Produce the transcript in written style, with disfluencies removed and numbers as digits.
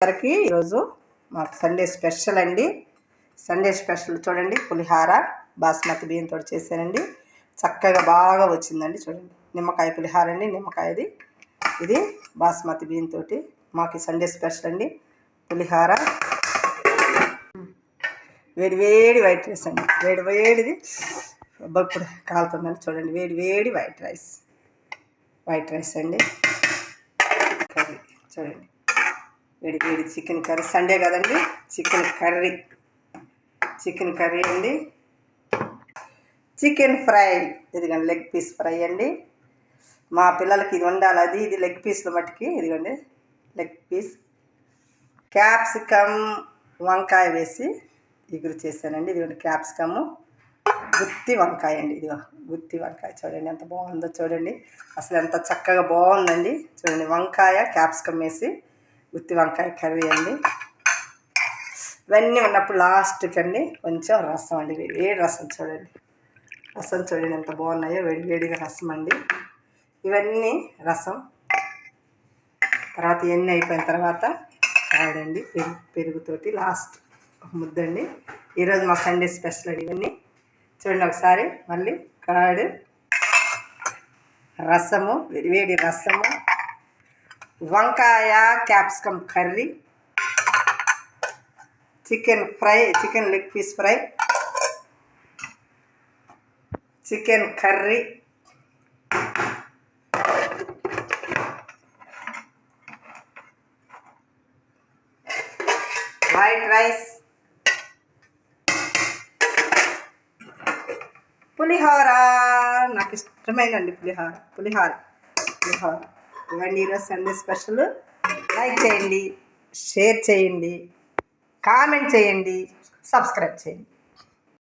అందరికీ ఈరోజు మాకు సండే స్పెషల్ అండి. సండే స్పెషల్ చూడండి, పులిహార బాస్మతి బియ్యంతో చేశానండి. చక్కగా బాగా వచ్చిందండి. చూడండి, నిమ్మకాయ పులిహార అండి, నిమ్మకాయది. ఇది బాస్మతి బియ్యంతో మాకు సండే స్పెషల్ అండి. పులిహార, వేడి వేడి వైట్ రైస్ అండి. వేడి వేడిది ఇప్పుడు కాలుతుందండి. చూడండి, వేడి వేడి వైట్ రైస్ అండి. కర్రీ చూడండి, వేడి వేడి చికెన్ కర్రీ. సండే కదండి, చికెన్ కర్రీ అండి. చికెన్ ఫ్రై, ఇదిగోండి లెగ్ పీస్ ఫ్రై అండి. మా పిల్లలకి ఇది ఉండాలి, అది ఇది లెగ్ పీస్ల మట్టుకి. ఇదిగోండి లెగ్ పీస్, క్యాప్సికమ్ వంకాయ వేసి ఇగురు చేశానండి. ఇదిగోండి క్యాప్సికము, గుత్తి వంకాయ అండి. ఇదిగో గుత్తి వంకాయ చూడండి ఎంత బాగుందో. చూడండి అసలు ఎంత చక్కగా బాగుందండి. చూడండి, వంకాయ క్యాప్సికమ్ వేసి గుత్తి వంకాయ కర్రీ అండి. ఇవన్నీ ఉన్నప్పుడు లాస్ట్కి అండి కొంచెం రసం అండి, వేడి రసం. చూడండి ఎంత బాగున్నాయో, వేడిగా రసం అండి. ఇవన్నీ రసం తర్వాత ఇవన్నీ అయిపోయిన తర్వాత కాడండి, పెరుగుతోటి లాస్ట్ ఒక ముద్దండి. ఈరోజు మా సండే స్పెషల్ అండి ఇవన్నీ. చూడండి ఒకసారి మళ్ళీ, కర్డ్, రసము, వేడి రసము, వంకాయ capsicum curry, chicken fry, chicken leg piece fry, chicken curry, white rice, పులిహోర. నాకు ఇష్టమైనండి పులిహోర. ఇవన్నీ ఈరోజు సండే స్పెషల్. లైక్ చేయండి, షేర్ చేయండి, కామెంట్ చేయండి, సబ్స్క్రైబ్ చేయండి.